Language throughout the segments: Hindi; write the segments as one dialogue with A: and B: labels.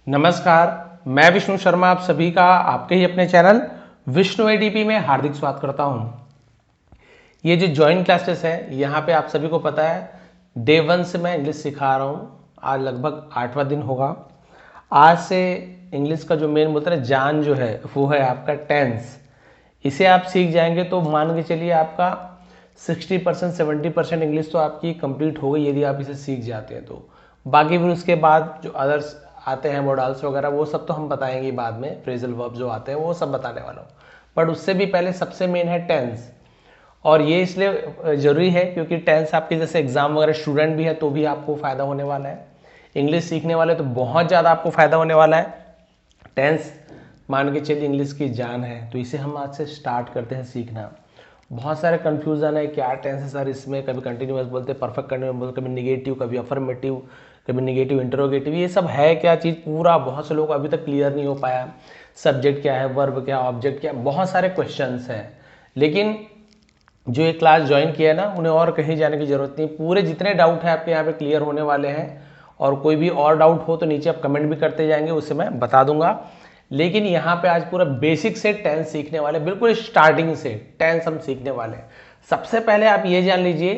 A: नमस्कार, मैं विष्णु शर्मा आप सभी का आपके ही अपने चैनल विष्णु एडीपी में हार्दिक स्वागत करता हूं। ये जो जॉइंट क्लासेस है यहाँ पे आप सभी को पता है डे 1 से मैं इंग्लिश सिखा रहा हूँ। आज लगभग 8वां दिन होगा। आज से इंग्लिश का जो मेन बोलते हैं जान जो है वो है आपका टेंस। इसे आप सीख जाएंगे तो मान के चलिए आपका 60% 70% इंग्लिश तो आपकी कंप्लीट हो गई यदि आप इसे सीख जाते हैं तो। बाकी फिर उसके बाद जो अदर्स आते हैं मॉडल्स वगैरह वो सब तो हम बताएंगे बाद में, फ्रेजल वर्ब जो आते हैं वो सब बताने वाला हूँ। बट उससे भी पहले सबसे मेन है टेंस, और ये इसलिए जरूरी है क्योंकि टेंस आपके जैसे एग्जाम वगैरह स्टूडेंट भी है तो भी आपको फायदा होने वाला है। इंग्लिश सीखने वाले तो बहुत ज़्यादा आपको फायदा होने वाला है। टेंस मान के चलिए इंग्लिश की जान है, तो इसे हम आज से स्टार्ट करते हैं सीखना। बहुत सारे कंफ्यूजन है, क्या टेंस है सर इसमें, कभी कंटिन्यूअस बोलते हैं, परफेक्ट कंटिन्यूअस बोलते, कभी निगेटिव, कभी अफर्मेटिव, कभी निगेटिव इंटरोगेटिव, ये सब है क्या चीज़ पूरा बहुत से लोगों को अभी तक क्लियर नहीं हो पाया। सब्जेक्ट क्या है, वर्ब क्या, ऑब्जेक्ट क्या, बहुत सारे क्वेश्चंस हैं। लेकिन जो ये क्लास ज्वाइन किया है ना उन्हें और कहीं जाने की जरूरत नहीं, पूरे जितने डाउट है आपके यहाँ पे क्लियर होने वाले हैं। और कोई भी और डाउट हो तो नीचे आप कमेंट भी करते जाएंगे, उससे मैं बता दूंगा। लेकिन यहाँ पे आज पूरा बेसिक से टेंस सीखने वाले, बिल्कुल स्टार्टिंग से टेंस हम सीखने वाले हैं। सबसे पहले आप ये जान लीजिए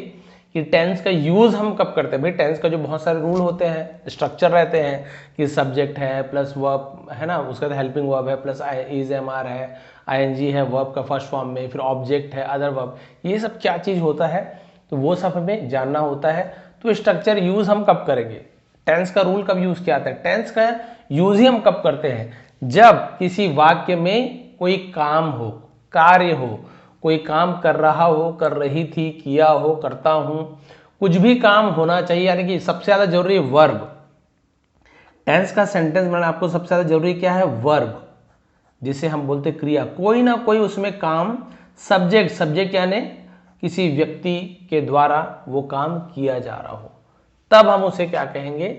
A: कि टेंस का यूज हम कब करते हैं। भाई टेंस का जो बहुत सारे रूल होते हैं, स्ट्रक्चर रहते हैं कि सब्जेक्ट है प्लस वर्ब है ना, उसके बाद हेल्पिंग वर्ब है प्लस इज एम आर है, आईएनजी है वर्ब का फर्स्ट फॉर्म में, फिर ऑब्जेक्ट है, अदर वर्ब, ये सब क्या चीज होता है तो वो सब हमें जानना होता है। तो स्ट्रक्चर यूज हम कब करेंगे, टेंस का रूल कब यूज किया जाता है, टेंस का यूज ही हम कब करते हैं जब किसी वाक्य में कोई काम हो, कार्य हो, कोई काम कर रहा हो, कर रही थी, किया हो, करता हूं, कुछ भी काम होना चाहिए। यानी कि सबसे ज्यादा जरूरी वर्ब। टेंस का सेंटेंस में आपको सबसे ज्यादा जरूरी क्या है, वर्ब, जिसे हम बोलते क्रिया, कोई ना कोई उसमें काम, सब्जेक्ट, सब्जेक्ट यानी किसी व्यक्ति के द्वारा वो काम किया जा रहा हो, तब हम उसे क्या कहेंगे,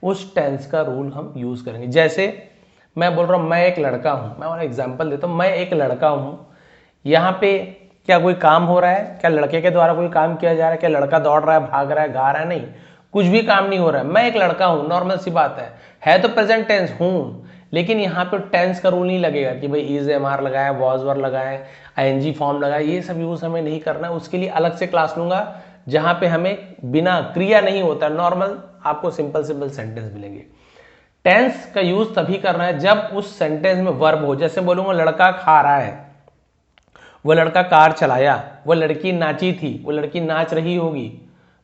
A: उस टेंस का रूल हम यूज करेंगे। जैसे मैं बोल रहा हूं मैं एक लड़का हूं, मैं वाला एग्जांपल देता हूं, मैं एक लड़का हूं, यहां पे क्या कोई काम हो रहा है, क्या लड़के के द्वारा कोई काम किया जा रहा है, क्या लड़का दौड़ रहा है, भाग रहा है, गा रहा है, नहीं, कुछ भी काम नहीं हो रहा है। मैं एक लड़का हूं, नॉर्मल सी बात है तो प्रेजेंट टेंस हूं, लेकिन यहाँ पे टेंस का रूल नहीं लगेगा कि भाई इज एम आर लगाए, वॉज वर लगाए, आईएनजी फॉर्म लगाए, ये सब यूज हमें नहीं करना है। उसके लिए अलग से क्लास लूंगा जहां पे हमें बिना क्रिया नहीं होता, नॉर्मल आपको सिंपल सिंपल सेंटेंस मिलेंगे। टेंस का यूज तभी करना है जब उस सेंटेंस में वर्ब हो। जैसे बोलूंगा लड़का खा रहा है, वो लड़का कार चलाया, वो लड़की नाची थी, वो लड़की नाच रही होगी,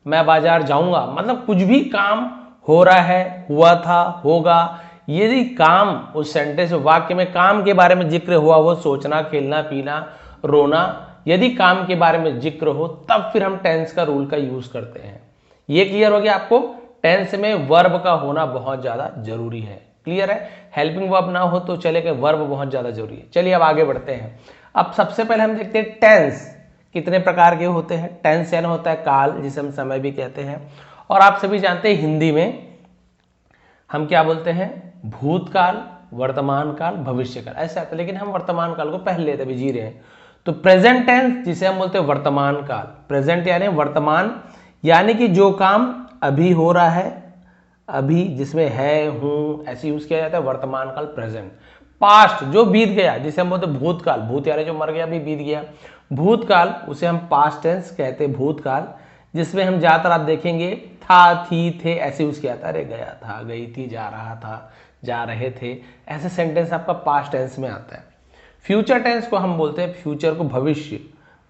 A: मैं बाजार जाऊंगा, मतलब कुछ भी काम हो रहा है, हुआ था, होगा। यदि काम उस सेंटेंस वाक्य में काम के बारे में जिक्र हुआ, वो सोचना, खेलना, पीना, रोना, यदि काम के बारे में जिक्र हो तब फिर हम टेंस का रूल का यूज करते हैं। ये क्लियर हो गया आपको, टेंस में वर्ब का होना बहुत ज्यादा जरूरी है। क्लियर है, हेल्पिंग वर्ब ना हो तो चलेगा, वर्ब बहुत ज्यादा जरूरी है। चलिए अब आगे बढ़ते हैं। अब सबसे पहले हम देखते हैं टेंस कितने प्रकार के होते हैं। टेंस यानी होता है काल, जिसे हम समय भी कहते हैं। और आप सभी जानते हैं हिंदी में हम क्या बोलते हैं, भूतकाल, वर्तमान काल, भविष्य काल, ऐसे आता है, लेकिन हम वर्तमान काल को पहले लेते अभी जी रहे हैं। तो प्रेजेंट टेंस जिसे हम बोलते हैं वर्तमान काल, प्रेजेंट यानी वर्तमान, यानी कि जो काम अभी हो रहा है, अभी जिसमें है, हूं, ऐसे यूज किया जाता है वर्तमान काल, प्रेजेंट। पास्ट जो बीत गया जिसे हम बोलते हैं भूतकाल, भूत यानी जो मर गया, अभी बीत गया, भूतकाल उसे हम पास्ट टेंस कहते हैं, भूतकाल, जिसमें हम ज्यादातर आप देखेंगे था, थी, थे, ऐसे यूज किया था, अरे गया था, गई थी, जा रहा था, जा रहे थे, ऐसे सेंटेंस आपका पास्ट टेंस में आता है। फ्यूचर टेंस को हम बोलते हैं, फ्यूचर को भविष्य,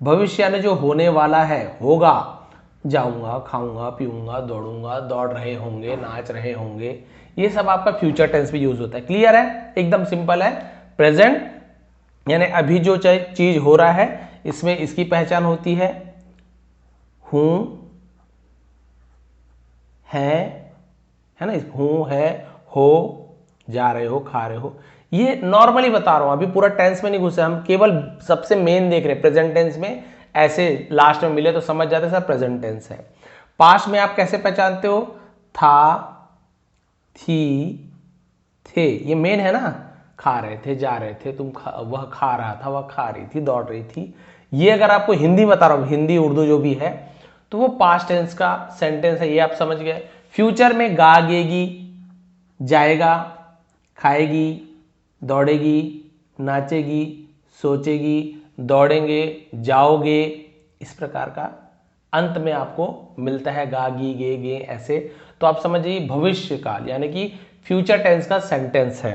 A: भविष्य यानी जो होने वाला है, होगा, जाऊंगा, खाऊंगा, पीऊंगा, दौड़ूंगा, दौड़ रहे होंगे, नाच रहे होंगे, ये सब आपका फ्यूचर टेंस भी यूज होता है। क्लियर है, एकदम सिंपल है। प्रेजेंट यानी अभी जो चीज हो रहा है, इसमें इसकी पहचान होती है हूं, है ना, हूं, है, हो, जा रहे हो, खा रहे हो, ये नॉर्मली बता रहा हूं, अभी पूरा टेंस में नहीं घुसे हम, केवल सबसे मेन देख रहे हैं। प्रेजेंट टेंस में ऐसे लास्ट में मिले तो समझ जाते सर प्रेजेंट टेंस है। पास्ट में आप कैसे पहचानते हो, था, थी, थे, ये मेन है ना, खा रहे थे, जा रहे थे, वह खा रहा था, वह खा रही थी, दौड़ रही थी। ये अगर आपको हिंदी बता रहा हूं, हिंदी उर्दू जो भी है, तो वो पास्ट टेंस का सेंटेंस है, ये आप समझ गए। फ्यूचर में गागेगी, जाएगा, खाएगी, दौड़ेगी, नाचेगी, सोचेगी, दौड़ेंगे, जाओगे, इस प्रकार का अंत में आपको मिलता है गा, गी, गे, गे ऐसे। तो आप समझिए भविष्य काल यानी कि फ्यूचर टेंस का सेंटेंस है।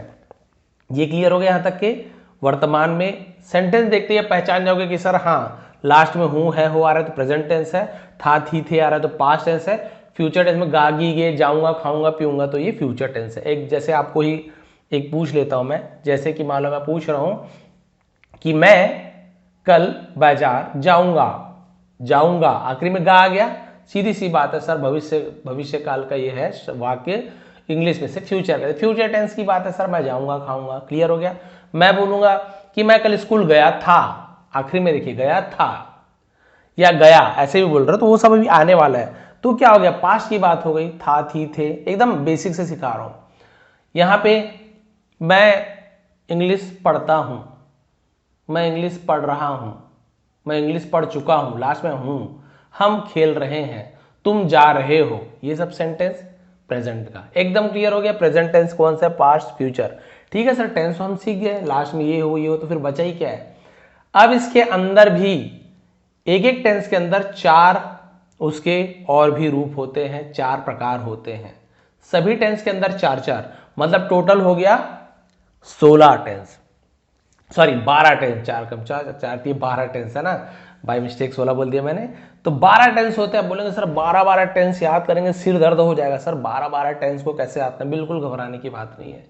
A: ये क्लियर हो गया यहाँ तक के वर्तमान में सेंटेंस देखते ही पहचान जाओगे कि सर हाँ लास्ट में हूं है हो आ रहा है तो प्रेजेंट टेंस है, था थी थे आ रहा है तो पास्ट टेंस है, फ्यूचर टेंस में गा, गी, गे, जाऊंगा, खाऊंगा, पीऊंगा तो ये फ्यूचर टेंस है। एक जैसे आपको ही एक पूछ लेता हूं मैं, जैसे कि मान लो मैं पूछ रहा हूं कि मैं कल बाजार जाऊंगा, जाऊंगा आखिरी में गा आ गया, सीधी सी बात है सर भविष्य काल का ये है वाक्य, इंग्लिश में से फ्यूचर का, फ्यूचर टेंस की बात है सर मैं जाऊंगा, खाऊंगा, क्लियर हो गया। मैं बोलूंगा कि मैं कल स्कूल गया था, आखिरी में देखिए गया था या गया ऐसे भी बोल रहे हो तो वो सब अभी आने वाला है, तो क्या हो गया पास्ट की बात हो गई, था थी थे, एकदम बेसिक से सिखा रहा हूं। यहां पे मैं इंग्लिश पढ़ता हूं, मैं इंग्लिश पढ़ रहा हूं, मैं इंग्लिश पढ़ चुका हूं, लास्ट में हूं, हम खेल रहे हैं, तुम जा रहे हो, ये सब सेंटेंस प्रेजेंट का एकदम क्लियर हो गया। प्रेजेंट टेंस कौन सा है, पास्ट, फ्यूचर, ठीक है सर टेंस तो हम सीख गए, लास्ट में ये हो तो फिर बचा ही क्या है। अब इसके अंदर भी एक एक टेंस के अंदर चार उसके और भी रूप होते हैं, चार प्रकार होते हैं, सभी टेंस के अंदर चार चार, मतलब टोटल हो गया 16 टेंस, सॉरी 12 टेंस, चार कम चार 12 टेंस है ना, बाय मिस्टेक 16 बोल दिया मैंने, तो 12 टेंस होते हैं। बोलेंगे सर 12 टेंस याद करेंगे सिर दर्द हो जाएगा, सर 12 टेंस को कैसे आते हैं, बिल्कुल घबराने की बात नहीं है।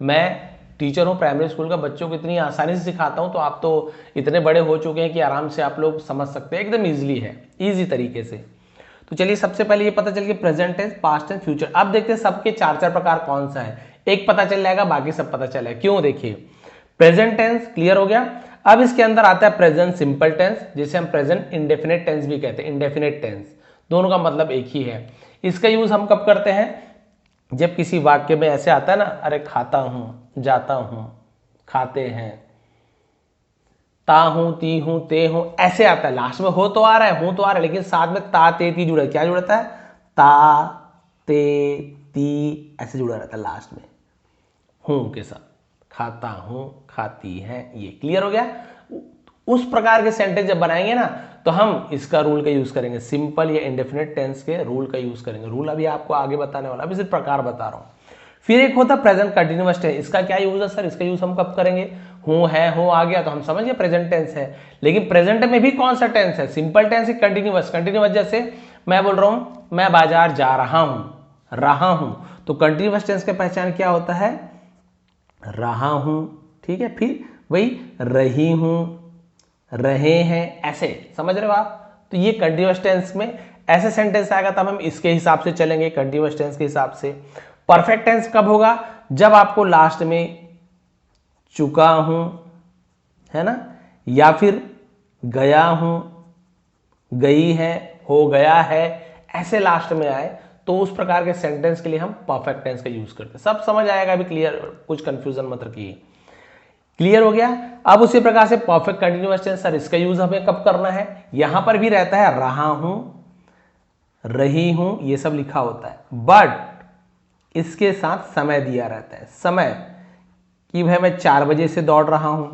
A: मैं टीचर हूँ प्राइमरी स्कूल का, बच्चों को इतनी आसानी से सिखाता हूँ, तो आप तो इतने बड़े हो चुके हैं कि आराम से आप लोग समझ सकते हैं, एकदम ईजिली है, ईजी तरीके से। तो चलिए सबसे पहले ये पता चल गया present tense, past tense, future. अब देखते हैं सबके चार चार प्रकार कौन सा है, एक पता चल जाएगा बाकी सब पता चलेगा। क्यों, देखिए प्रेजेंट टेंस क्लियर हो गया। अब इसके अंदर आता है प्रेजेंट सिंपल टेंस, जिसे हम प्रेजेंट इंडेफिनिट टेंस भी कहते हैं, इंडेफिनिट टेंस, दोनों का मतलब एक ही है। इसका यूज हम कब करते हैं, जब किसी वाक्य में ऐसे आता है ना, अरे खाता हूं, जाता हूं, खाते हैं, ता हूं, ती हूं, ते हूं, ऐसे आता है। लास्ट में हो तो आ रहा है, हूं तो आ रहा है, लेकिन साथ में ता ते ती जुड़ा है, क्या जुड़ता है, ता ते ती ऐसे जुड़ा रहता है लास्ट में हूं के साथ, खाता हूं, खाती है, ये क्लियर हो गया। उस प्रकार के सेंटेंस जब बनाएंगे ना तो हम इसका रूल का यूज करेंगे, सिंपल या इंडेफिनिट टेंस के रूल का यूज करेंगे। रूल अभी आपको आगे बताने वाला, अभी सिर्फ प्रकार बता रहा हूं। फिर एक होता है प्रेजेंट कंटिन्यूअस टेंस, इसका क्या यूज है सर, इसका यूज हम कब करेंगे, हूं है, हो आ गया तो हम समझ गए प्रेजेंट टेंस है। लेकिन प्रेजेंट में भी कौन सा टेंस है, सिंपल टेंस है कंटिन्यूअस। कंटिन्यूअस जैसे मैं बोल रहा हूं मैं बाजार जा रहा हूं, तो कंटिन्यूअस टेंस की पहचान क्या होता है, रहा हूं, ठीक है, फिर वही रही हूं, रहे हैं, ऐसे समझ रहे हो आप। तो ये कंटिन्यूअस टेंस में ऐसे सेंटेंस आएगा तब हम इसके हिसाब से चलेंगे, कंटिन्यूअस टेंस के हिसाब से। परफेक्ट टेंस कब होगा, जब आपको लास्ट में चुका हूं, है ना, या फिर गया हूं, गई है, हो गया है, ऐसे लास्ट में आए तो उस प्रकार के सेंटेंस के लिए हम परफेक्ट टेंस का यूज करते हैं। सब समझ आएगा अभी, क्लियर, कुछ कंफ्यूजन मत रखिए, क्लियर हो गया। अब उसी प्रकार से परफेक्ट कंटिन्यूअस टेंस, सर इसका यूज हमें कब करना है, यहां पर भी रहता है रहा हूं, रही हूं, ये सब लिखा होता है, बट इसके साथ समय दिया रहता है। समय कि भाई मैं 4 बजे से दौड़ रहा हूं,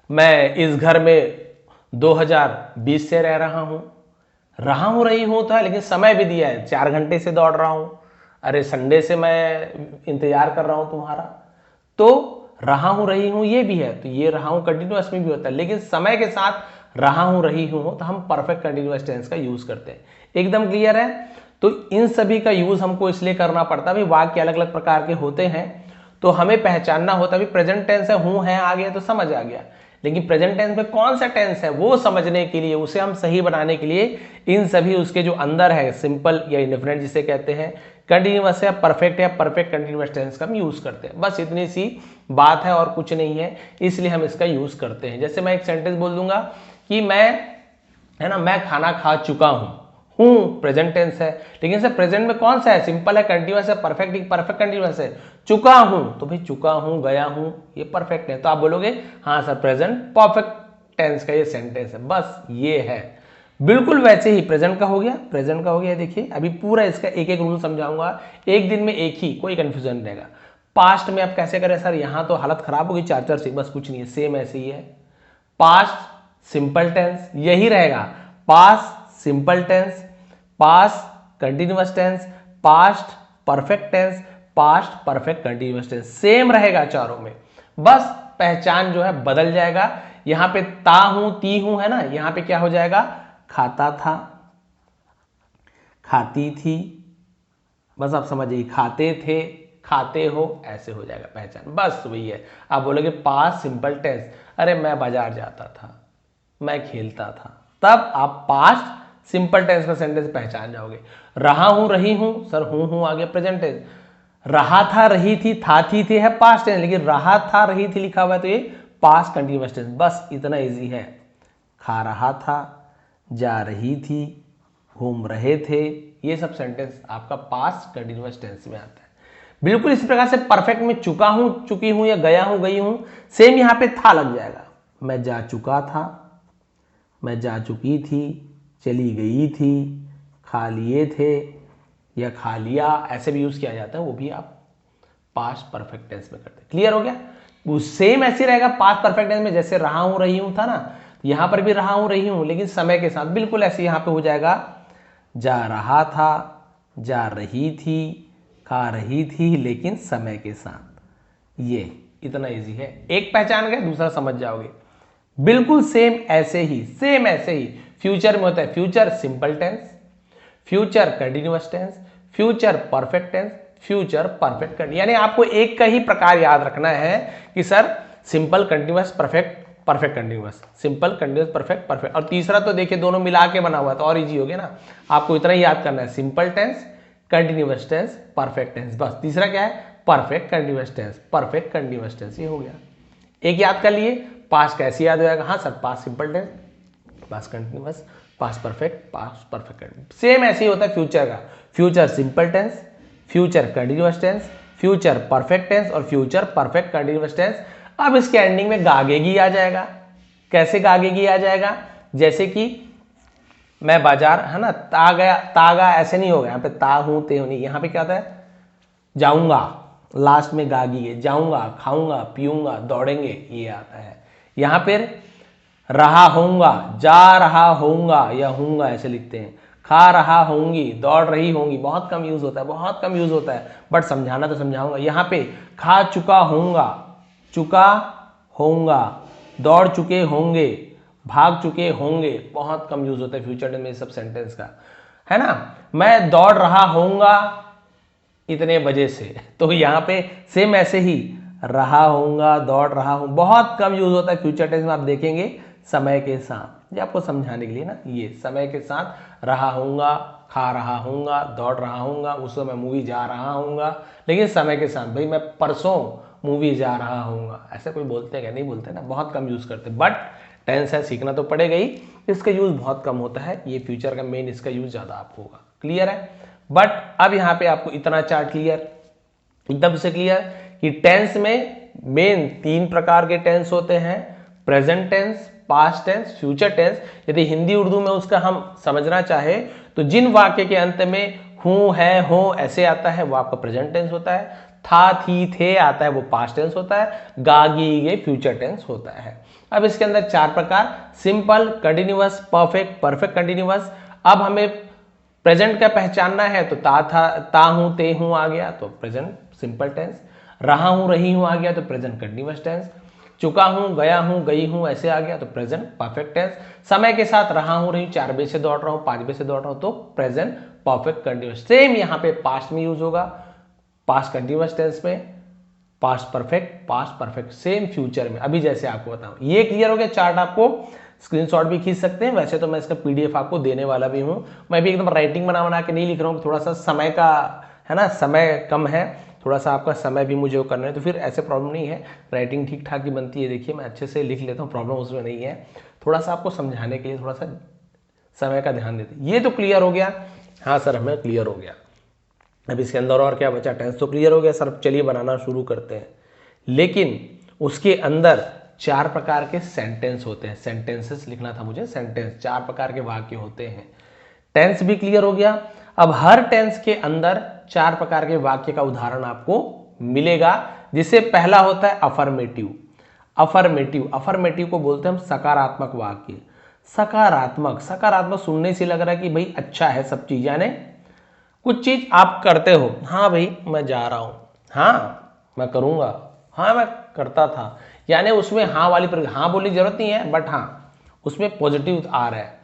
A: मैं इस घर में 2020 से रह रहा हूं, रही हूं होता है, लेकिन समय भी दिया है, 4 घंटे से दौड़ रहा हूं, अरे संडे से मैं इंतजार कर रहा हूं तुम्हारा, तो रहा हूं, रही हूं ये भी है, तो ये रहा हूं कंटिन्यूअस में भी होता है, लेकिन समय के साथ रहा हूं, रही हूं तो हम परफेक्ट कंटिन्यूअस टेंस का यूज करते हैं। एकदम क्लियर है। तो इन सभी का यूज हमको इसलिए करना पड़ता है, वाक्य अलग अलग प्रकार के होते हैं तो हमें पहचानना होता है। प्रेजेंट टेंस है, हूं है आ गया तो समझ आ गया, लेकिन प्रेजेंट टेंस में कौन सा टेंस है वो समझने के लिए, उसे हम सही बनाने के लिए इन सभी उसके जो अंदर है, सिंपल या इंडेफिनिट जिसे कहते हैं, कंटिन्यूअस या परफेक्ट कंटिन्यूअस टेंस का हम यूज करते हैं। बस इतनी सी बात है और कुछ नहीं है, इसलिए हम इसका यूज करते हैं। जैसे मैं एक सेंटेंस बोल दूंगा कि मैं, है ना, मैं खाना खा चुका हूं, प्रेजेंट टेंस है, लेकिन सर प्रेजेंट में कौन सा है, सिंपल है, कंटिन्यूअस है, परफेक्ट कंटिन्यूअस है। चुका हूं तो भाई चुका हूं, गया हूं, ये परफेक्ट है, तो आप बोलोगे हाँ सर प्रेजेंट परफेक्ट टेंस का ये सेंटेंस है, बस ये है। बिल्कुल वैसे ही प्रेजेंट का हो गया, देखिए अभी पूरा इसका एक एक रूल समझाऊंगा, एक दिन में एक ही, कोई कंफ्यूजन नहीं रहेगा। पास्ट में आप कैसे करें सर, यहां तो हालत खराब होगी, चार चार से, बस कुछ नहीं है, सेम ऐसे ही है। पास्ट सिंपल टेंस यही रहेगा, past simple tense, past continuous tense, past perfect tense, past perfect continuous tense, same रहेगा चारों में, बस पहचान जो है बदल जाएगा। यहां पे ता हूं ती हूं है ना, यहां पे क्या हो जाएगा, खाता था, खाती थी, बस आप समझिए, खाते थे, खाते हो, ऐसे हो जाएगा पहचान, बस वही है। आप बोलोगे पास्ट सिंपल टेंस, अरे मैं बाजार जाता था, मैं खेलता था, तब आप पास्ट सिंपल टेंस का सेंटेंस पहचान जाओगे। रहा हूं रही हूं, सर हूं आ गया प्रेजेंट टेंस, रहा था रही थी था थी थे है पास्ट टेंस, लेकिन रहा था रही थी लिखा हुआ है तो ये पास्ट कंटिन्यूअस टेंस, बस इतना इजी है। खा रहा था, जा रही थी, घूम रहे थे, ये सब सेंटेंस आपका पास्ट कंटिन्यूअस टेंस में आता है। बिल्कुल इसी प्रकार से परफेक्ट में चुका हूं चुकी हूं या गया हूं गई हूं, सेम यहां पे था लग जाएगा। मैं जा चुका था, मैं जा चुकी थी, चली गई थी, खा लिए थे या खा लिया, ऐसे भी यूज किया जाता है, वो भी आप पास्ट परफेक्ट टेंस में करते हैं। क्लियर हो गया, वो सेम ऐसे रहेगा पास्ट परफेक्ट टेंस में, जैसे रहा हूं रही हूं था ना, यहां पर भी रहा हूं रही हूं, लेकिन समय के साथ बिल्कुल ऐसे यहां पे हो जाएगा, जा रहा था, जा रही थी, खा रही थी, लेकिन समय के साथ। ये इतना इजी है, एक पहचान गए दूसरा समझ जाओगे। बिल्कुल सेम ऐसे ही फ्यूचर में होता है, future simple tense, future continuous tense, future perfect tense, future perfect continuous, यानी आपको एक का ही प्रकार याद रखना है कि sir simple continuous perfect perfect continuous, simple continuous perfect perfect, और तीसरा तो देखिए दोनों मिला के बना हुआ है तो और इजी हो गया ना। आपको इतना ही याद करना है, simple tense, continuous tense, perfect tense, बस। तीसरा क्या है, perfect continuous tense, perfect continuous tense, ये हो गया। एक याद कर लिए, पास्ट कैसे याद हो जाएगा, हाँ sir past simple tense, past continuous, past perfect, same ऐसे ही होता है फ्यूचर का, future simple tense, future continuous tense, future perfect tense और फ्यूचर परफेक्ट कंटिन्यूअस टेंस। अब इसके एंडिंग में गागेगी आ जाएगा। कैसे गागेगी आ जाएगा, जैसे कि मैं बाजार है ना, तागा ऐसे नहीं होगा, यहाँ पे ता हूं ते हूं नहीं, यहाँ पे क्या आता है, जाऊंगा, लास्ट में गागी है, जाऊंगा, खाऊंगा, पीऊंगा, दौड़ेंगे, ये आता है। यहाँ पर रहा होऊंगा, जा रहा होऊंगा या होऊंगा ऐसे लिखते हैं, खा रहा होंगी, दौड़ रही होंगी, बहुत कम यूज होता है, बहुत कम यूज होता है, बट समझाना तो समझाऊंगा। यहाँ पे खा चुका होऊंगा, चुका होऊंगा, दौड़ चुके होंगे, भाग चुके होंगे, बहुत कम यूज होता है फ्यूचर टेंस में सब सेंटेंस का, है ना। मैं दौड़ रहा होऊंगा इतने बजे से, तो यहाँ पे सेम ऐसे ही रहा होऊंगा, दौड़ रहा हूं, बहुत कम यूज होता है फ्यूचर टेंस में। आप देखेंगे समय के साथ, ये आपको समझाने के लिए ना, ये समय के साथ रहा होऊंगा, खा रहा होऊंगा, दौड़ रहा होऊंगा, उस समय मूवी जा रहा होऊंगा, लेकिन समय के साथ, भाई मैं परसों मूवी जा रहा होऊंगा, ऐसे कोई बोलते हैं क्या, नहीं बोलते ना, बहुत कम यूज करते, बट टेंस है, सीखना तो पड़ेगा ही, इसका यूज बहुत कम होता है, ये फ्यूचर का मेन इसका यूज ज्यादा आपको होगा। क्लियर है, बट अब यहाँ पे आपको इतना चार्ट क्लियर, एकदम से क्लियर कि टेंस में मेन 3 प्रकार के टेंस होते हैं, present tense, past tense, future tense. यदि हिंदी उर्दू में उसका हम समझना चाहे तो जिन वाक्य के अंत में हूं है हो ऐसे आता है वो आपका प्रेजेंट टेंस होता है, था थी थे आता है वो पास्ट टेंस होता है, गागी ये फ्यूचर टेंस होता है। अब इसके अंदर 4 प्रकार, simple, continuous, perfect, perfect continuous. अब हमें प्रेजेंट का पहचानना है तो ता हूं ते हूं आ गया तो प्रेजेंट सिंपल टेंस, रहा हूं रही हूं आ गया तो प्रेजेंट कंटिन्यूअस टेंस, चुका हूं गया हूं गई हूं ऐसे आ गया तो प्रेजेंट परफेक्ट टेंस, समय के साथ रहा हूं रही 4 बजे से दौड़ रहा हूं 5 बजे से दौड़ रहा हूं तो प्रेजेंट परफेक्ट कंटिन्यूअस। सेम यहां पे पास्ट में यूज होगा, पास्ट कंटिन्यूअस टेंस में, पास्ट परफेक्ट सेम फ्यूचर में। अभी जैसे आपको बताऊं, ये क्लियर हो गया चार्ट, आपको स्क्रीनशॉट भी खींच सकते हैं, वैसे तो मैं इसका पीडीएफ आपको देने वाला भी हूं, मैं भी एकदम राइटिंग बना के नहीं लिख रहा हूं, थोड़ा सा समय का है ना, समय कम है, थोड़ा सा आपका समय भी मुझे वो करना है, तो फिर ऐसे प्रॉब्लम नहीं है, राइटिंग ठीक ठाक ही बनती है। देखिए मैं अच्छे से लिख लेता हूँ, प्रॉब्लम उसमें नहीं है, थोड़ा सा आपको समझाने के लिए थोड़ा सा समय का ध्यान देते। ये तो क्लियर हो गया, हाँ सर हमें क्लियर हो गया। अब इसके अंदर और क्या बचा, टेंस तो क्लियर हो गया सर, चलिए बनाना शुरू करते हैं। लेकिन उसके अंदर 4 प्रकार के सेंटेंस होते हैं, सेंटेंसेस लिखना था मुझे, सेंटेंस 4 प्रकार के वाक्य होते हैं। टेंस भी क्लियर हो गया, अब हर टेंस के अंदर 4 प्रकार के वाक्य का उदाहरण आपको मिलेगा, जिसे पहला होता है अफर्मेटिव। अफर्मेटिव को बोलते हैं हम सकारात्मक वाक्य। सकारात्मक सुनने से लग रहा है कि भाई अच्छा है सब चीज, यानी कुछ चीज आप करते हो, हाँ भाई मैं जा रहा हूं, हाँ मैं करूंगा, हाँ मैं करता था, यानी उसमें हाँ वाली पर हाँ बोलने की जरूरत नहीं है, बट हाँ उसमें पॉजिटिव आ रहा है।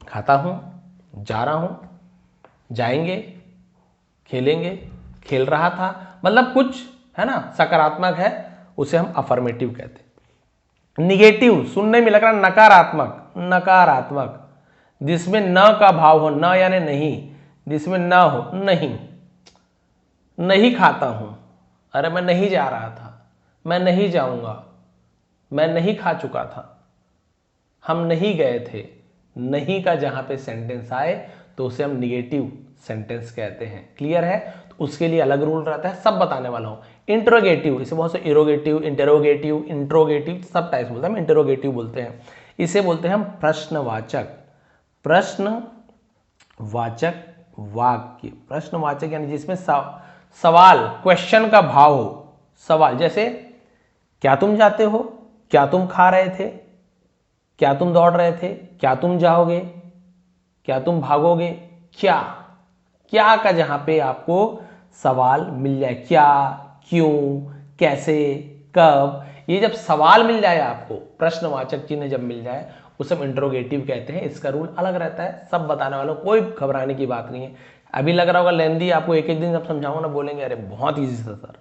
A: खाता हूं, जा रहा हूं, जाएंगे, खेलेंगे, खेल रहा था, मतलब कुछ है ना सकारात्मक है, उसे हम अफर्मेटिव कहते हैं। निगेटिव सुनने में लग रहा नकारात्मक, जिसमें न का भाव हो, न यानी नहीं, जिसमें न हो, नहीं खाता हूं, अरे मैं नहीं जा रहा था, मैं नहीं जाऊंगा, मैं नहीं खा चुका था, हम नहीं गए थे। नहीं का जहां पे सेंटेंस आए तो उसे हम निगेटिव सेंटेंस कहते हैं। क्लियर है? तो उसके लिए अलग रूल रहता है, सब बताने वाला हूं। इंट्रोगेटिव, इसे बहुत से इरोगेटिव, इंटेरोगेटिव, इंट्रोगेटिव सब टाइप्स बोलते हैं, हम इंटेरोगेटिव बोलते हैं। इसे बोलते हैं हम प्रश्नवाचक वाक्य। प्रश्नवाचक यानी जिसमें सवाल, क्वेश्चन का भाव हो। सवाल जैसे क्या तुम जाते हो, क्या तुम खा रहे थे, क्या तुम दौड़ रहे थे, क्या तुम जाओगे, क्या तुम भागोगे, क्या का जहां पे आपको सवाल मिल जाए, क्या, क्यों, कैसे, कब, ये जब सवाल मिल जाए आपको, प्रश्नवाचक चिन्ह जब मिल जाए, उसे हम इंट्रोगेटिव कहते हैं। इसका रूल अलग रहता है, सब बताने वालों, कोई घबराने की बात नहीं है। अभी लग रहा होगा लेंदी, आपको एक एक दिन जब समझाऊंगा ना बोलेंगे अरे बहुत ईजी था सर।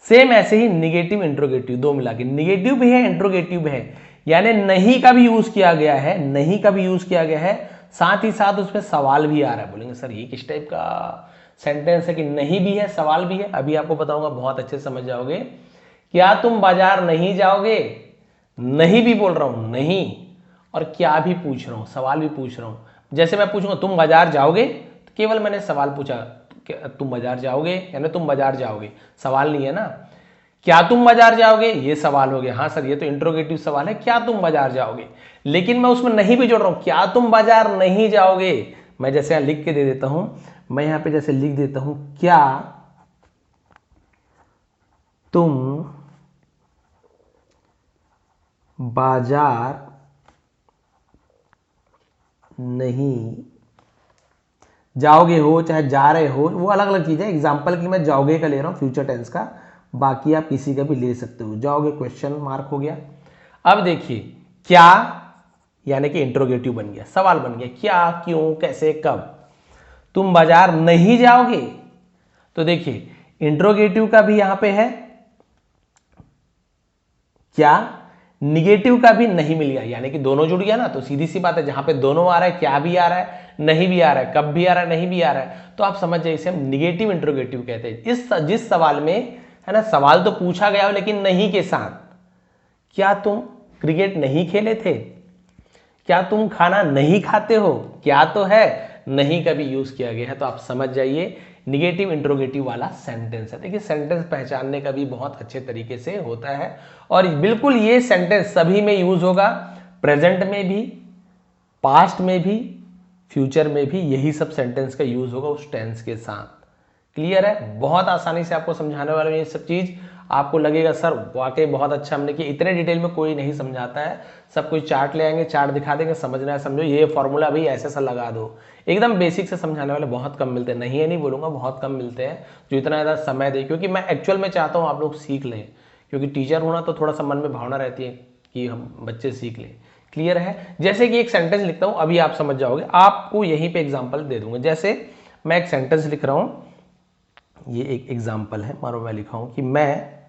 A: सेम ऐसे ही निगेटिव इंट्रोगेटिव दो मिला के, निगेटिव भी है इंट्रोगेटिव भी है, यानी नहीं का भी यूज किया गया है, नहीं का भी यूज किया गया है, साथ ही साथ उसमें सवाल भी आ रहा है। बोलेंगे सर ये किस टाइप का सेंटेंस है कि नहीं भी है सवाल भी है? अभी आपको बताऊंगा, बहुत अच्छे से समझ जाओगे। क्या तुम बाजार नहीं जाओगे, नहीं भी बोल रहा हूं, नहीं, और क्या भी पूछ रहा हूं, सवाल भी पूछ रहा हूं। जैसे मैं पूछूंगा तुम बाजार जाओगे, तो केवल मैंने सवाल पूछा, तुम बाजार जाओगे, यानी तुम बाजार जाओगे, सवाल नहीं है ना। क्या तुम बाजार जाओगे, ये सवाल हो गया, हाँ सर ये तो इंट्रोगेटिव सवाल है, क्या तुम बाजार जाओगे, लेकिन मैं उसमें नहीं भी जोड़ रहा हूं, क्या तुम बाजार नहीं जाओगे। मैं जैसे यहां लिख के दे देता हूं, मैं यहां पे जैसे लिख देता हूं, क्या तुम बाजार नहीं जाओगे हो, चाहे जा रहे हो, वो अलग अलग चीज है। एग्जाम्पल की मैं जाओगे का ले रहा हूं, फ्यूचर टेंस का, बाकी आप किसी का भी ले सकते हो। जाओगे क्वेश्चन मार्क हो गया। अब देखिए क्या यानी कि इंट्रोगेटिव बन गया, सवाल बन गया, क्या, क्यों, कैसे, कब। तुम बाजार नहीं जाओगे, तो देखिए इंट्रोगेटिव का भी यहां पे है क्या, निगेटिव का भी नहीं मिल गया, यानी कि दोनों जुड़ गया ना। तो सीधी सी बात है, जहां पे दोनों आ रहा है, क्या भी आ रहा है, नहीं भी आ रहा है, कब भी आ रहा है, नहीं भी आ रहा है, तो आप समझ जाइए इसे हम निगेटिव इंट्रोगेटिव कहते हैं। जिस सवाल में है ना, सवाल तो पूछा गया हो लेकिन नहीं के साथ, क्या तुम क्रिकेट नहीं खेले थे, क्या तुम खाना नहीं खाते हो, क्या तो है, नहीं का भी यूज किया गया है, तो आप समझ जाइए निगेटिव इंट्रोगेटिव वाला सेंटेंस है। देखिए सेंटेंस पहचानने का भी बहुत अच्छे तरीके से होता है, और बिल्कुल ये सेंटेंस सभी में यूज होगा, प्रेजेंट में भी, पास्ट में भी, फ्यूचर में भी, यही सब सेंटेंस का यूज होगा उस टेंस के साथ। क्लियर है? बहुत आसानी से आपको समझाने वाले ये सब चीज, आपको लगेगा सर वाकई बहुत अच्छा हमने किया। इतने डिटेल में कोई नहीं समझाता है, सब कुछ चार्ट ले आएंगे, चार्ट दिखा देंगे, समझना है समझो, ये फॉर्मूला भी ऐसे सा लगा दो। एकदम बेसिक से समझाने वाले बहुत कम मिलते हैं, नहीं है नहीं बोलूंगा, बहुत कम मिलते हैं जो इतना ज़्यादा समय दे, क्योंकि मैं एक्चुअल में चाहता हूँ आप लोग सीख लें, क्योंकि टीचर होना तो थोड़ा सा मन में भावना रहती है कि हम बच्चे सीख लें। क्लियर है? जैसे कि एक सेंटेंस लिखता हूं, अभी आप समझ जाओगे, आपको यहीं पे एग्जांपल दे दूंगा। जैसे मैं एक सेंटेंस लिख रहा हूं, ये एक एग्जांपल है, मानो मैं लिखा हूं कि मैं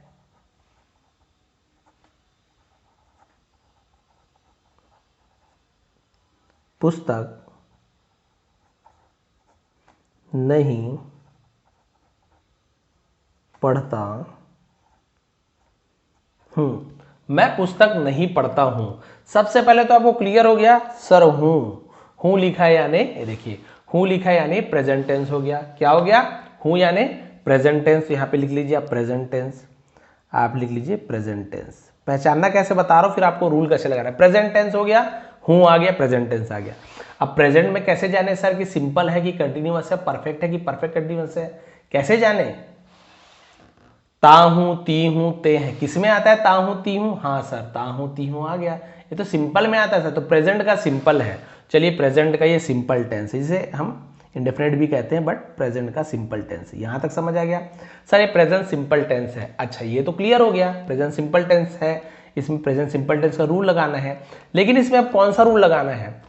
A: पुस्तक नहीं पढ़ता हूं, मैं पुस्तक नहीं पढ़ता हूं। सबसे पहले तो आपको क्लियर हो गया, सर हूं लिखा है, यानी देखिए हूं लिखा है यानी प्रेजेंट टेंस हो गया। क्या हो गया? हूं यानी प्रेजेंट टेंस। यहां पे लिख लीजिए आप प्रेजेंट टेंस, आप लिख लीजिए प्रेजेंट टेंस। पहचानना कैसे बता रहा हूं, फिर आपको रूल कैसे लगा रहा है। प्रेजेंट टेंस हो गया, हूं आ गया, प्रेजेंट टेंस आ गया। अब प्रेजेंट में कैसे जाने सर कि सिंपल है कि कंटिन्यूअस है, परफेक्ट है कि परफेक्ट कंटिन्यूअस है, कैसे जाने? ताहू, तीहू, ते हैं, किस में आता है ताहू तीहू? हाँ सर, ताहू तीहू आ गया। ये तो सिंपल में आता है सर, तो प्रेजेंट का सिंपल है। चलिए प्रेजेंट का ये सिंपल टेंस है, इसे हम इंडेफिनिट भी कहते हैं, बट प्रेजेंट का सिंपल टेंस है। यहां तक समझ आ गया सर, ये प्रेजेंट सिंपल टेंस है। अच्छा, ये तो क्लियर हो गया, प्रेजेंट सिंपल टेंस है, इसमें प्रेजेंट सिंपल टेंस का रूल लगाना है। लेकिन इसमें अब कौन सा रूल लगाना है?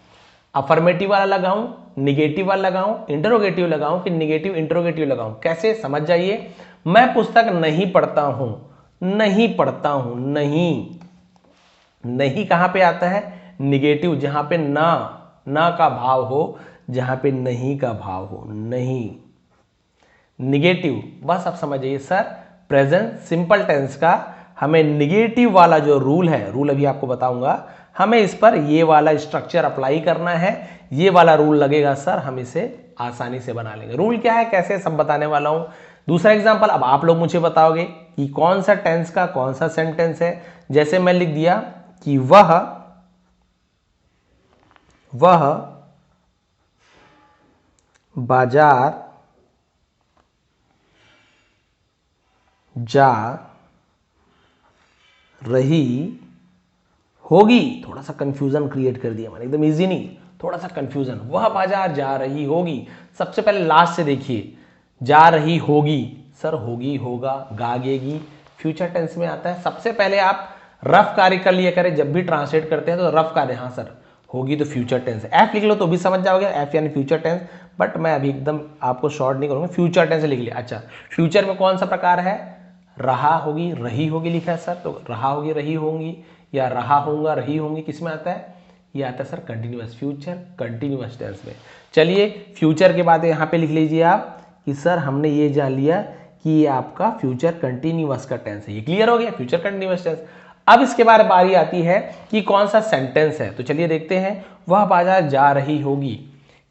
A: अफर्मेटिव वाला लगाऊं, निगेटिव वाला लगाऊं, इंटरोगेटिव लगाऊं कि निगेटिव इंटरोगेटिव लगाऊं? कैसे, समझ जाइए। मैं पुस्तक नहीं पढ़ता हूं, नहीं पढ़ता हूं, नहीं, नहीं कहां पे आता है? निगेटिव, जहां पे ना का भाव हो, जहां पे नहीं का भाव हो, नहीं, निगेटिव। बस आप समझ जाइए सर, प्रेजेंट सिंपल टेंस का हमें निगेटिव वाला जो रूल है, रूल अभी आपको बताऊंगा, हमें इस पर ये वाला स्ट्रक्चर अप्लाई करना है। ये वाला रूल लगेगा सर, हम इसे आसानी से बना लेंगे। रूल क्या है, कैसे, सब बताने वाला हूं। दूसरा एग्जांपल, अब आप लोग मुझे बताओगे कि कौन सा टेंस का कौन सा सेंटेंस है। जैसे मैं लिख दिया कि वह बाजार जा रही होगी। थोड़ा सा कंफ्यूजन क्रिएट कर दिया मैंने, एकदम इजी नहीं, थोड़ा सा कंफ्यूजन। वह बाजार जा रही होगी, सबसे पहले लास्ट से देखिए, जा रही होगी, सर होगी, होगा, गागेगी, फ्यूचर टेंस में आता है। सबसे पहले आप रफ कार्य कर लिया करें, जब भी ट्रांसलेट करते हैं तो रफ कार्य, हाँ सर होगी तो फ्यूचर टेंस है। एफ लिख लो तो भी समझ जाओगे, एफ यानी फ्यूचर टेंस, बट मैं अभी एकदम आपको शॉर्ट नहीं करूंगा, फ्यूचर टेंस लिख लिया। अच्छा, फ्यूचर में कौन सा प्रकार है? रहा होगी, रही होगी लिखा है सर, तो रहा होगी, रही होंगी, या रहा होगा, रही होंगी, किस में आता है? ये आता है sir continuous, future continuous tense में। चलिए फ्यूचर के बाद यहाँ पे लिख लीजिए आप कि सर हमने ये जान लिया कि ये आपका फ्यूचर कंटिन्यूअस का टेंस है। ये क्लियर हो गया, फ्यूचर कंटिन्यूअस टेंस। अब इसके बाद बारी आती है कि कौन सा सेंटेंस है, तो चलिए देखते हैं। वह बाजार जा रही होगी,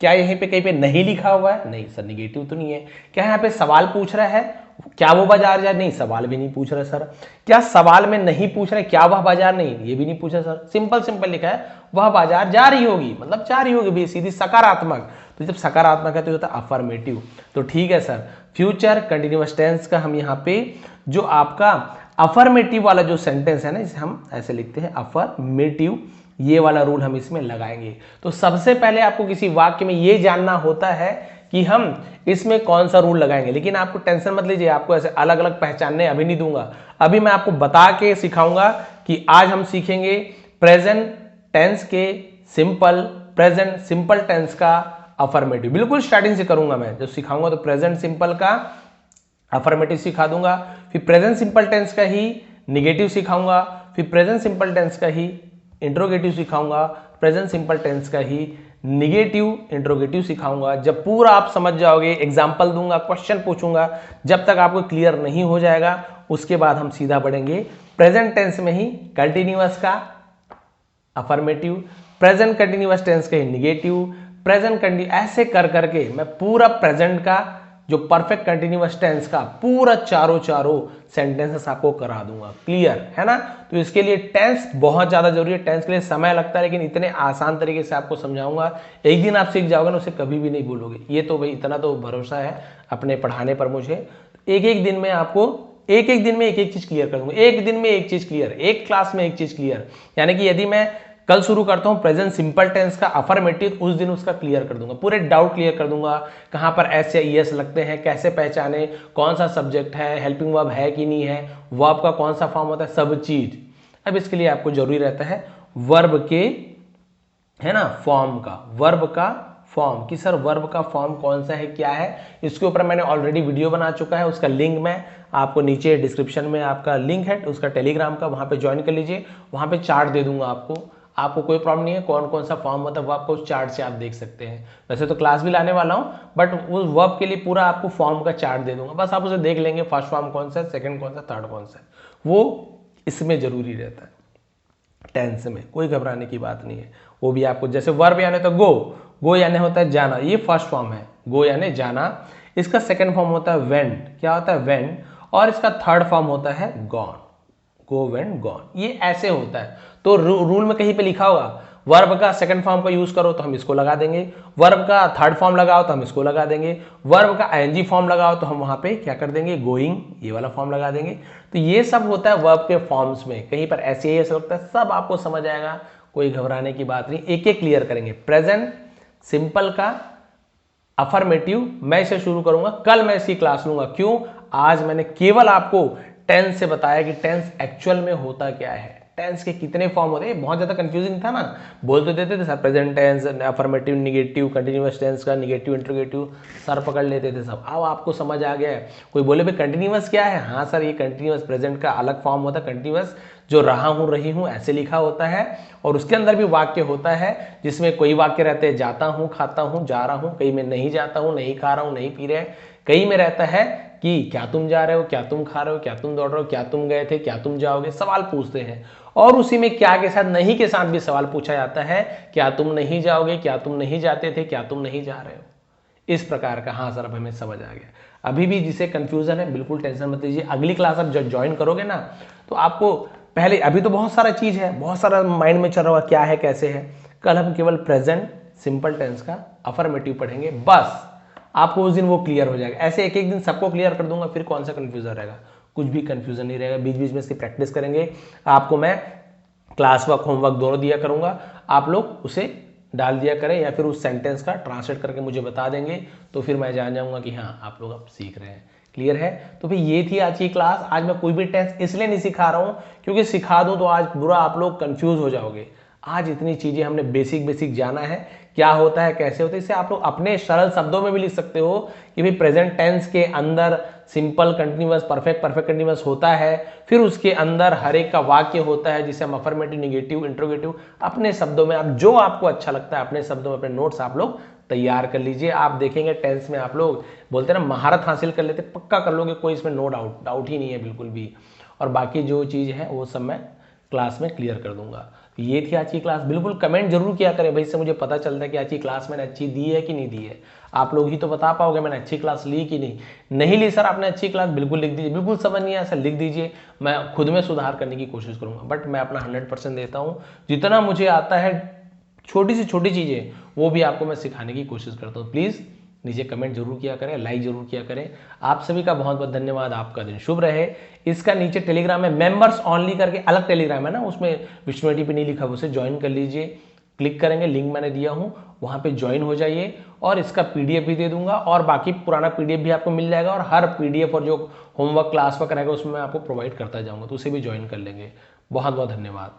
A: क्या यहीं पे कहीं पे नहीं लिखा हुआ है? नहीं सर, निगेटिव तो नहीं है। क्या यहाँ पे सवाल पूछ रहा है, क्या वो बाजार जा? नहीं, सवाल भी नहीं पूछ रहा सर। क्या सवाल में नहीं पूछ रहे क्या वह बाजार? नहीं, ये भी नहीं पूछा सर। सिंपल सिंपल लिखा है वह बाजार जा रही होगी, मतलब जा रही होगी भी, सीधी सकारात्मक। तो जब सकारात्मक है तो होता है अफर्मेटिव। तो ठीक है सर, फ्यूचर कंटिन्यूअस टेंस का हम यहाँ पे जो आपका अफर्मेटिव वाला जो सेंटेंस है ना, इसे हम ऐसे लिखते हैं अफर्मेटिव, ये वाला रूल हम इसमें लगाएंगे। तो सबसे पहले आपको किसी वाक्य में ये जानना होता है कि हम इसमें कौन सा रूल लगाएंगे। लेकिन आपको टेंशन मत लीजिए, आपको ऐसे अलग अलग पहचानने अभी नहीं दूंगा। अभी मैं आपको बता के सिखाऊंगा कि आज हम सीखेंगे प्रेजेंट टेंस के सिंपल, प्रेजेंट सिंपल टेंस का अफर्मेटिव। बिल्कुल स्टार्टिंग से करूंगा मैं, जब सिखाऊंगा तो प्रेजेंट सिंपल का अफर्मेटिव सिखा दूंगा, फिर प्रेजेंट सिंपल टेंस का ही निगेटिव सिखाऊंगा, फिर प्रेजेंट सिंपल टेंस का ही इंट्रोगेटिव सिखाऊंगा, प्रेजेंट सिंपल टेंस का ही निगेटिव इंट्रोगेटिव सिखाऊंगा। जब पूरा आप समझ जाओगे, एग्जाम्पल दूंगा, क्वेश्चन पूछूंगा, जब तक आपको क्लियर नहीं हो जाएगा उसके बाद हम सीधा बढ़ेंगे प्रेजेंट टेंस में ही कंटिन्यूअस का अफर्मेटिव, प्रेजेंट कंटिन्यूअस टेंस का ही निगेटिव, प्रेजेंट ऐसे कर करके मैं पूरा प्रेजेंट का जो परफेक्ट कंटिन्यूअस टेंस का पूरा चारों सेंटेंसेस आपको करा दूंगा। क्लियर है ना? तो इसके लिए टेंस बहुत ज्यादा जरूरी है, टेंस के लिए समय लगता है, लेकिन इतने आसान तरीके से आपको समझाऊंगा, एक दिन आप सीख जाओगे ना, उसे कभी भी नहीं भूलोगे। ये तो भाई इतना तो भरोसा है अपने पढ़ाने पर मुझे। एक एक दिन में आपको एक एक दिन में एक एक चीज क्लियर कर दूंगा, एक दिन में एक चीज क्लियर, एक क्लास में एक चीज क्लियर। यानी कि यदि मैं कल शुरू करता हूं प्रेजेंट सिंपल टेंस का अफर्मेटिव, उस दिन उसका क्लियर कर दूंगा, पूरे डाउट क्लियर कर दूंगा, कहां पर एस या ईएस लगते हैं, कैसे पहचाने, कौन सा सब्जेक्ट है, हेल्पिंग वर्ब है कि नहीं है, वर्ब का कौन सा फॉर्म होता है, सब चीज। अब इसके लिए आपको जरूरी रहता है वर्ब के, है ना, फॉर्म का, वर्ब का फॉर्म, कि सर वर्ब का फॉर्म कौन सा है, क्या है। इसके ऊपर मैंने ऑलरेडी वीडियो बना चुका है, उसका लिंक मैं आपको नीचे डिस्क्रिप्शन में आपका लिंक है उसका टेलीग्राम का, वहां पे ज्वाइन कर लीजिए, वहां पे चार्ट दे दूंगा आपको कोई प्रॉब्लम नहीं है, कौन कौन सा फॉर्म होता है वो आपको उस चार्ट से आप देख सकते हैं। वैसे तो क्लास भी लाने वाला हूं, बट उस वर्ब के लिए पूरा आपको फॉर्म का चार्ट दे दूंगा, बस आप उसे देख लेंगे, फर्स्ट फॉर्म कौन सा है, सेकंड कौन सा, थर्ड कौन सा है, वो इसमें जरूरी रहता है। टेंस में कोई घबराने की बात नहीं है, वो भी आपको, जैसे वर्ब यानी तो गो यानी होता है जाना, ये फर्स्ट फॉर्म है, गो यानी जाना। इसका सेकंड फॉर्म होता है वेंट, क्या होता है, वेंट। और इसका थर्ड फॉर्म होता है गॉन, गो वेंट गॉन, ये ऐसे होता है। तो रूल में कहीं पे लिखा होगा वर्ब का सेकंड फॉर्म का यूज करो तो हम इसको लगा देंगे, वर्ब का थर्ड फॉर्म लगाओ तो हम इसको लगा देंगे, वर्ब का आईएनजी फॉर्म लगाओ तो हम वहां पे क्या कर देंगे, गोइंग ये वाला फॉर्म लगा देंगे। तो ये सब होता है वर्ब के फॉर्म्स में। कहीं पर ऐसे ही ऐसा लगता है, सब आपको समझ आएगा, कोई घबराने की बात नहीं, एक एक क्लियर करेंगे। प्रेजेंट सिंपल का अफर्मेटिव मैं इसे शुरू करूंगा, कल मैं इसकी क्लास लूंगा। क्यों? आज मैंने केवल आपको टेंस से बताया कि टेंस एक्चुअल में होता क्या है, टेंस के कितने फॉर्म होते हैं। बहुत ज्यादा कंफ्यूजिंग था ना, बोल तो देते थे sir present tense, affirmative, negative, continuous tense का निगेटिव, इंट्रोगेटिव सर पकड़ लेते थे सब। अब आपको समझ आ गया है। कोई बोले भाई कंटिन्यूअस क्या है, हाँ सर ये कंटिन्यूअस प्रेजेंट का अलग फॉर्म होता है। कंटिन्यूअस जो रहा हूं, रही हूं ऐसे लिखा होता है, और उसके अंदर भी वाक्य होता है जिसमें कोई वाक्य रहते हैं जाता हूं, खाता हूं, जा रहा हूं, कहीं में नहीं जाता हूं, नहीं खा रहा हूं, नहीं पी रहे, कहीं में रहता है कि क्या तुम जा रहे हो, क्या तुम खा रहे हो, क्या तुम दौड़ रहे हो, क्या तुम गए थे, क्या तुम जाओगे, सवाल पूछते हैं। और उसी में क्या के साथ नहीं के साथ भी सवाल पूछा जाता है, क्या तुम नहीं जाओगे, क्या तुम नहीं जाते थे, क्या तुम नहीं जा रहे हो, इस प्रकार का। हाँ सर अब हमें समझ आ गया। अभी भी जिसे कंफ्यूजन है बिल्कुल टेंशन मत लीजिए, अगली क्लास आप जब ज्वाइन करोगे ना तो आपको पहले, अभी तो बहुत सारा चीज है, बहुत सारा माइंड में चल रहा है क्या है कैसे है। कल हम केवल प्रेजेंट सिंपल टेंस का अफर्मेटिव पढ़ेंगे, बस आपको उस दिन वो क्लियर हो जाएगा। ऐसे एक एक दिन सबको क्लियर कर दूंगा, फिर कौन सा कंफ्यूजन रहेगा, कुछ भी कंफ्यूजन नहीं रहेगा। बीच बीच में इसकी प्रैक्टिस करेंगे। आपको मैं क्लास वर्क, होमवर्क दोनों दिया करूंगा, आप लोग उसे डाल दिया करें या फिर उस सेंटेंस का ट्रांसलेट करके मुझे बता देंगे, तो फिर मैं जान जाऊंगा कि हाँ आप लोग अब सीख रहे हैं। क्लियर है? तो फिर ये थी आज की क्लास। आज मैं कोई भी टेंस इसलिए नहीं सिखा रहा हूं क्योंकि सिखा दूं तो आज बुरा आप लोग कंफ्यूज हो जाओगे। आज इतनी चीजें हमने बेसिक बेसिक जाना है, क्या होता है, कैसे होता है, इससे आप लोग अपने सरल शब्दों में भी लिख सकते हो कि भाई प्रेजेंट टेंस के अंदर simple, continuous, perfect, perfect continuous होता है, फिर उसके अंदर हर एक का वाक्य होता है जिसे हम अफर्मेटिव, निगेटिव, इंट्रोगेटिव, अपने शब्दों में आप जो आपको अच्छा लगता है अपने शब्दों में अपने नोट्स आप लोग तैयार कर लीजिए। आप देखेंगे टेंस में आप लोग बोलते हैं ना महारत हासिल कर लेते, पक्का कर लोगे, कोई इसमें नो डाउट ही नहीं है बिल्कुल भी। और बाकी जो चीज़ है वो सब मैं क्लास में क्लियर कर दूंगा। ये थी आज की क्लास। बिल्कुल कमेंट जरूर किया करें भाई, इससे मुझे पता चलता है कि आज की क्लास मैंने अच्छी दी है कि नहीं दी है। आप लोग ही तो बता पाओगे मैंने अच्छी क्लास ली कि नहीं ली। सर आपने अच्छी क्लास, बिल्कुल लिख दीजिए, बिल्कुल समझ नहीं आया सर लिख दीजिए, मैं खुद में सुधार करने की कोशिश करूंगा। बट मैं अपना 100% देता हूँ, जितना मुझे आता है छोटी से छोटी चीज़ें वो भी आपको मैं सिखाने की कोशिश करता हूँ। प्लीज़ नीचे कमेंट जरूर किया करें, लाइक जरूर किया करें। आप सभी का बहुत बहुत धन्यवाद, आपका दिन शुभ रहे। इसका नीचे टेलीग्राम में मेंबर्स ओनली करके अलग टेलीग्राम है ना, उसमें विष्णु एडीपी नहीं लिखा, उसे ज्वाइन कर लीजिए। क्लिक करेंगे, लिंक मैंने दिया हूँ, वहाँ पे ज्वाइन हो जाइए। और इसका पीडीएफ भी दे दूंगा और बाकी पुराना पीडीएफ भी आपको मिल जाएगा, और हर पीडीएफ और जो होमवर्क क्लास वर्क रहेगा उसमें मैं आपको प्रोवाइड करता जाऊँगा, तो उसे भी ज्वाइन कर लेंगे। बहुत बहुत धन्यवाद।